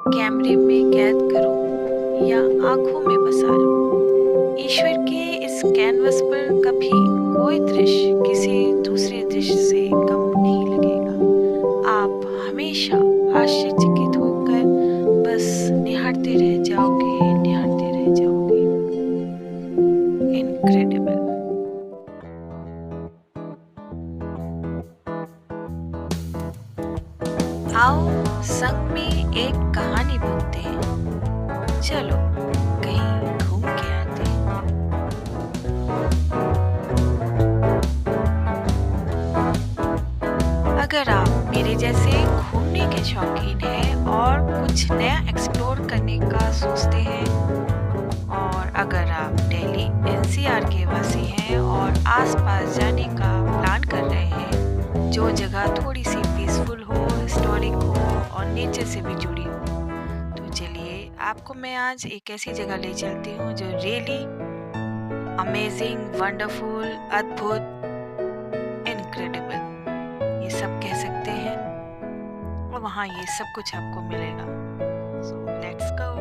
कैमरे में कैद करो या आंखों में बसा लो, ईश्वर के इस कैनवस पर कभी कोई दृश्य किसी दूसरे दृश्य से कम नहीं लगेगा। आप हमेशा आश्चर्यचकित होकर बस निहारते रह जाओगे, निहारते रह जाओगे। इनक्रेडिबल। आओ संग में एक कहानी बुनते हैं। चलो कहीं घूम के आते हैं। अगर आप मेरे जैसे घूमने के शौकीन हैं और कुछ नया एक्सप्लोर करने का सोचते हैं, और अगर आप दिल्ली एनसीआर के वासी हैं और आसपास जाने का प्लान कर रहे हैं, जो जगह थोड़ी सी पीसफुल हो, हिस्टोरिक हो और नेचर से भी जुड़ी हो, तो चलिए आपको मैं आज एक ऐसी जगह ले चलती हूँ जो रियली अमेजिंग, वंडरफुल, अद्भुत, इनक्रेडिबल ये सब कह सकते हैं, और वहाँ ये सब कुछ आपको मिलेगा। So let's go.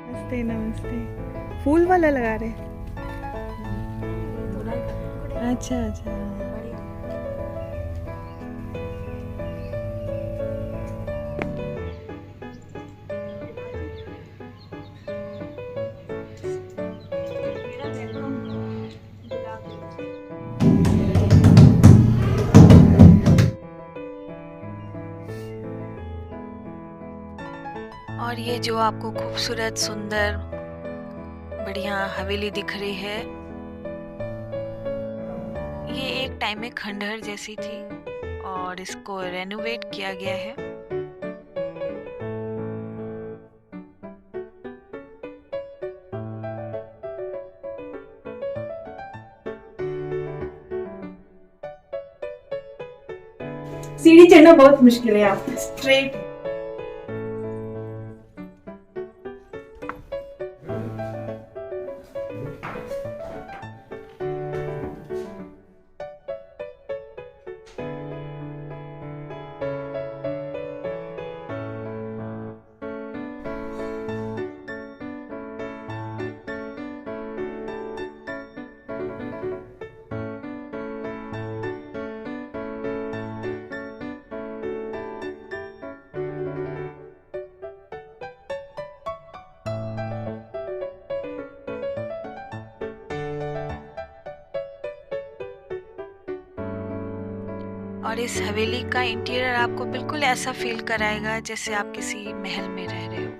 नमस्ते नमस्ते। फूल वाला लगा रहे? अच्छा अच्छा। और ये जो आपको खूबसूरत, सुंदर, बढ़िया हवेली दिख रही है, ये एक टाइम में खंडहर जैसी थी और इसको रेनोवेट किया गया है। सीढ़ी चढ़ना बहुत मुश्किल है, आप स्ट्रेट। और इस हवेली का इंटीरियर आपको बिल्कुल ऐसा फील कराएगा जैसे आप किसी महल में रह रहे हो।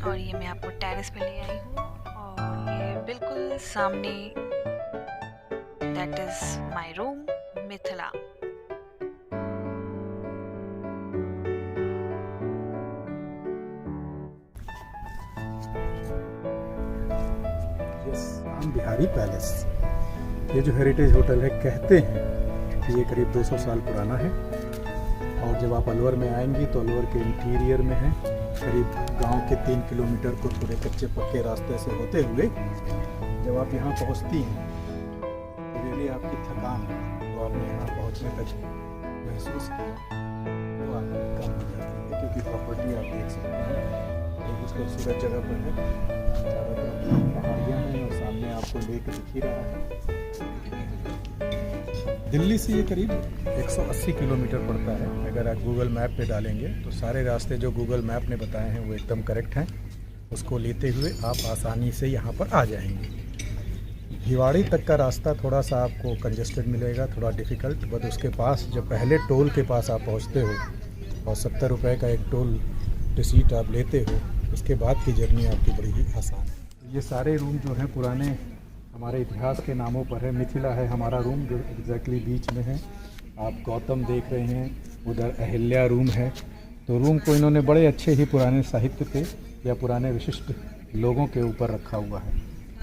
और ये मैं आपको टेरेस पे ले आई हूँ, और ये बिल्कुल सामने, that is my room, Mithila. Bihari palace, ये जो हेरिटेज होटल है, कहते हैं कि ये करीब 200 साल पुराना है। और जब आप अलवर में आएंगी तो अलवर के इंटीरियर में है, करीब गांव के 3 किलोमीटर को थोड़े कच्चे पक्के रास्ते से होते हुए जब आप यहाँ पहुँचती हैं तो रियली आपकी थकान तो आपने यहाँ पहुँचने तक महसूस किया तो आपकी कम हो जाती है, क्योंकि प्रॉपर्टी आप देख सकते हैं एक उसको खूबसूरत जगह पर है, चारों तरफ पहाड़ियाँ हैं और सामने आपको लेक दिख ही रहा है। दिल्ली से ये करीब 180 किलोमीटर पड़ता है। अगर आप गूगल मैप पे डालेंगे तो सारे रास्ते जो गूगल मैप ने बताए हैं वो एकदम करेक्ट हैं, उसको लेते हुए आप आसानी से यहाँ पर आ जाएंगे। भिवाड़ी तक का रास्ता थोड़ा सा आपको कंजेस्टेड मिलेगा, थोड़ा डिफ़िकल्ट, बट उसके पास जब पहले टोल के पास आप पहुँचते हो और 70 रुपये का एक टोल रिसीट आप लेते हो, उसके बाद की जर्नी आपकी बड़ी ही आसान है। ये सारे रूम जो हैं पुराने हमारे इतिहास के नामों पर है। मिथिला है हमारा रूम जो एग्जैक्टली बीच में है, आप गौतम देख रहे हैं, उधर अहिल्या रूम है। तो रूम को इन्होंने बड़े अच्छे ही पुराने साहित्य पे या पुराने विशिष्ट लोगों के ऊपर रखा हुआ है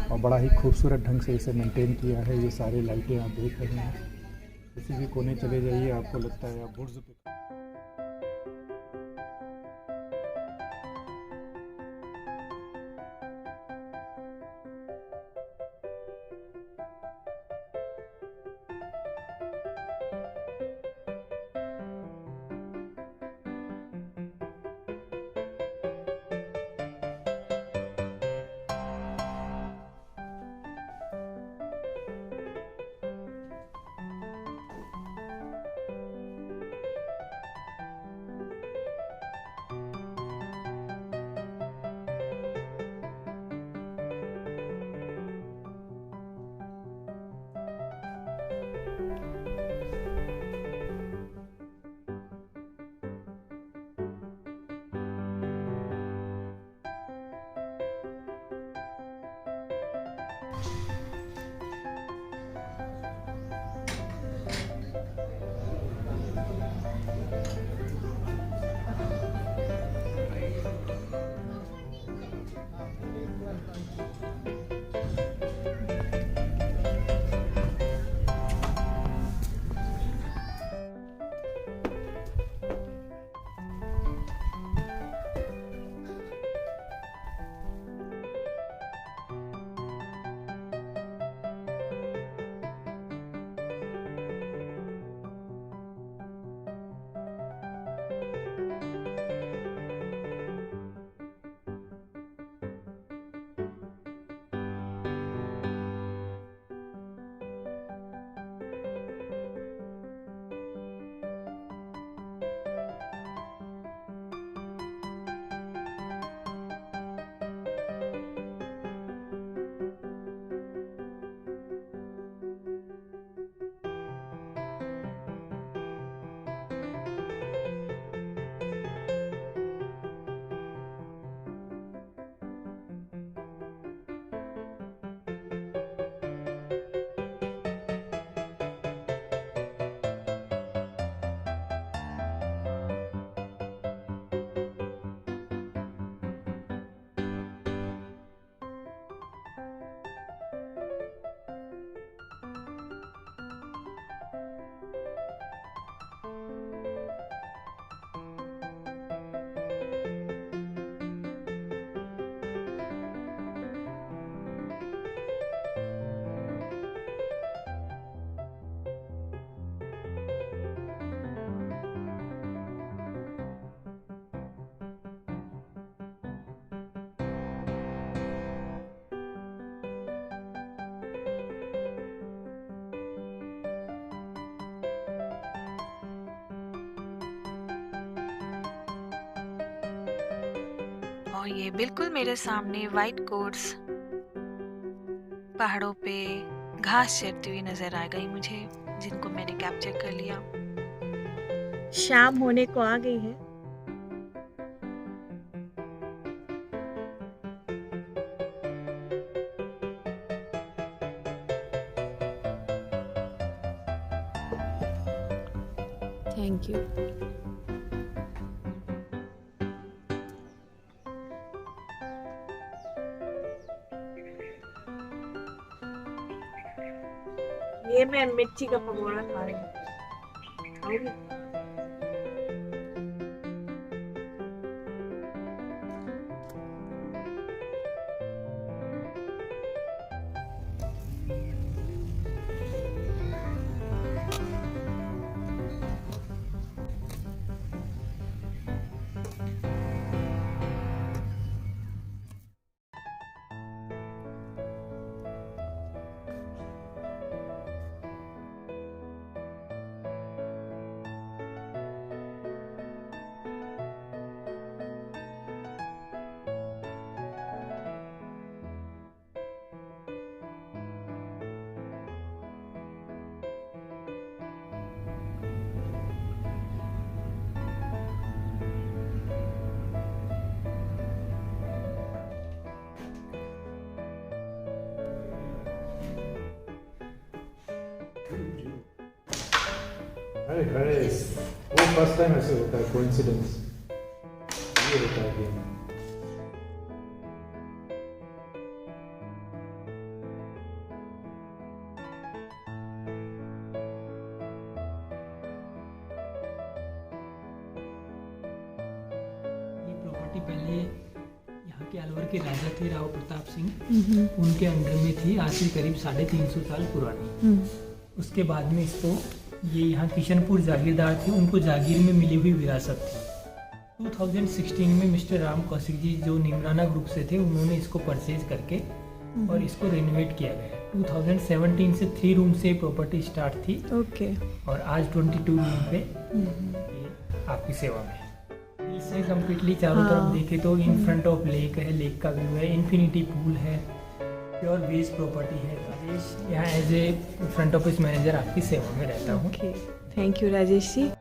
और बड़ा ही खूबसूरत ढंग से इसे मेंटेन किया है। ये सारी लाइटें आप देख रहे हैं, किसी भी कोने चले जाइए आपको लगता है आप बुर्ज पे। और ये बिल्कुल मेरे सामने वाइट कोट्स पहाड़ों पे घास चरती हुई नजर आ गई मुझे, जिनको मैंने कैप्चर कर लिया। शाम होने को आ गई है। Thank you. ये मैं मिर्ची का पकौड़ा खा रही हूँ। खाओगी? अरे वो फर्स्ट टाइम ऐसे होता है, कोइंसिडेंस ये होता है गेम। ये प्रॉपर्टी पहले यहाँ के अलवर के राजा थे राव प्रताप सिंह, उनके अंडर में थी, आज से करीब 350 साल पुरानी। उसके बाद में इसको ये यहाँ किशनपुर जागीरदार थे, उनको जागीर में मिली हुई विरासत थी। 2016 में मिस्टर राम कौशिक जी जो निमराना ग्रुप से थे, उन्होंने इसको परचेज करके और इसको रेनोवेट किया गया। 2017 से 3 रूम से प्रॉपर्टी स्टार्ट थी। ओके। और आज 22 रूम पे ये आपकी सेवा में है। इससे कम्प्लीटली चारों तरफ देखे तो इन फ्रंट ऑफ लेक है, लेक का व्यू है, इन्फिनिटी पूल है, प्योर बेस प्रॉपर्टी है। राजेश यहाँ as a front office manager आपकी सेवा में रहता हूँ। Okay, thank you Rajesh ji.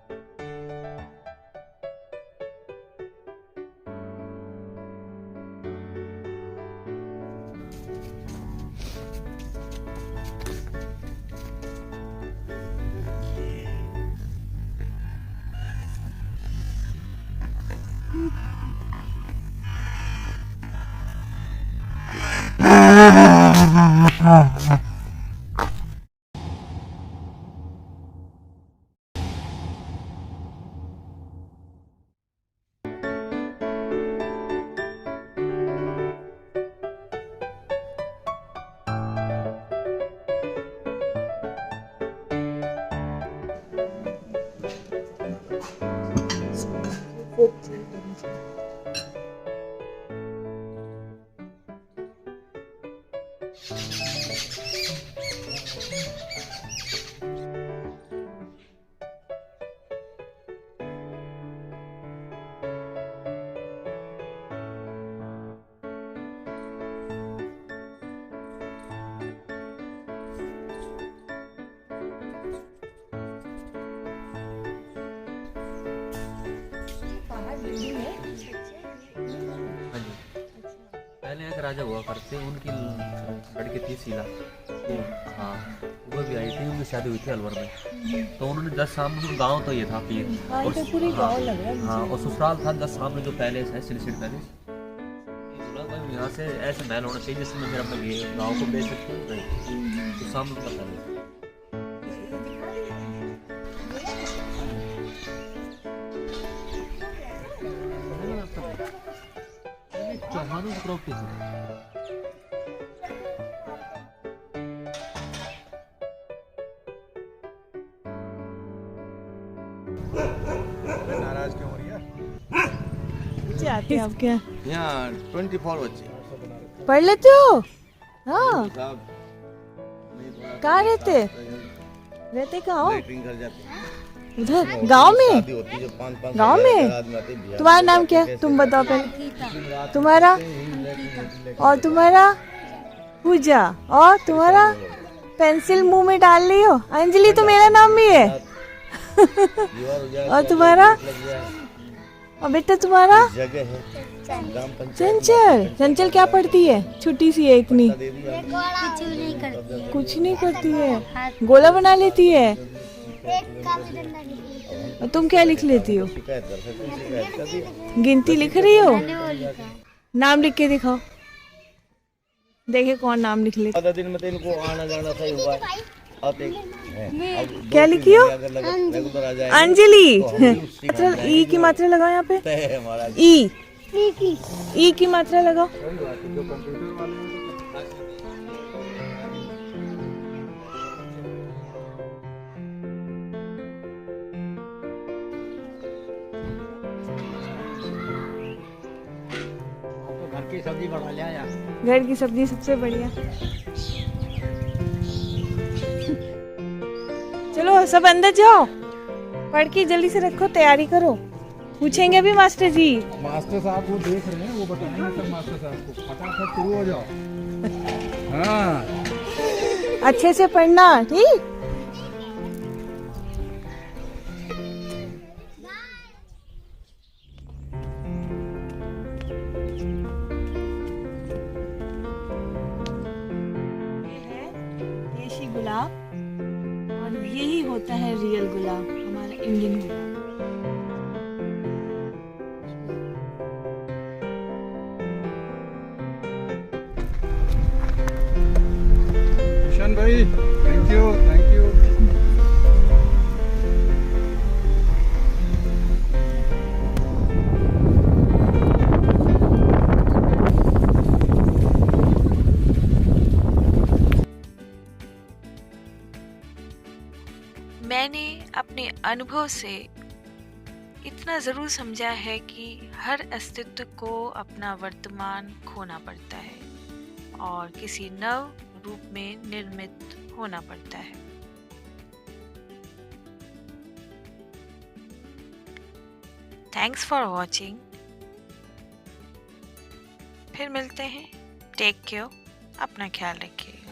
पहले एक राजा हुआ करते, उनकी लड़की थी शीला। हाँ, वो भी आई थी, उनकी शादी हुई थी अलवर में। तो उन्होंने 10 सामने गांव तो ये था पीर, और पूरी गांव लग रहा है। हाँ, और ससुराल था 10 सामने जो पैलेस है, सिलसिट पैलेस। यहाँ से ऐसे महल होना चाहिए जिसमें फिर अपने गाँव को बेच सकते हैं। तो सामने का पैलेस चौहानों की प्रॉपर्टी है। नाराज क्यों हो रही है? आते हैं आप क्या यहाँ 24 बच्चे पढ़ लेते हो? हाँ। कहाँ रहते? रहते कहाँ हो? घर जाते उधर गांव में? गांव में? तुम्हारा नाम क्या है? तुम बताओ पहले। तुम्हारा? और तुम्हारा? पूजा। और तुम्हारा? पेंसिल मुंह में डाल रही हो? अंजलि तो मेरा नाम भी है। और तुम्हारा? और बेटा तुम्हारा? जगह है चंचल। चंचल क्या पढ़ती है? छोटी सी है इतनी। कुछ नहीं करती है, गोला बना लेती है। और तुम क्या लिख लेती हो? गिनती लिख रही हो? नाम लिख के दिखाओ, देखे कौन नाम लिख लेता। 15 दिन में तो इनको आना जाना सही हुआ है। क्या लिखी हो? अंजलि। ई की मात्रा लगाओ यहाँ पे। ई की मात्रा लगाओ। घर की सब्जी बना लिया यार। घर की सब्जी सबसे बढ़िया। चलो सब अंदर जाओ, पढ़ के जल्दी से रखो, तैयारी करो। पूछेंगे भी मास्टर जी। मास्टर साहब वो देख रहे हैं, वो बताएंगे सब मास्टर साहब को। फटाफट शुरू हो जाओ। हाँ, अच्छे से पढ़ना, ठीक? ये है देशी गुलाब, और यही होता है रियल गुलाब। इंडियन गुलाब। किशन भाई, थैंक यू, थैंक यू। मैंने अपने अनुभव से इतना ज़रूर समझा है कि हर अस्तित्व को अपना वर्तमान खोना पड़ता है और किसी नव रूप में निर्मित होना पड़ता है। Thanks for watching. फिर मिलते हैं। टेक केयर, अपना ख्याल रखिए।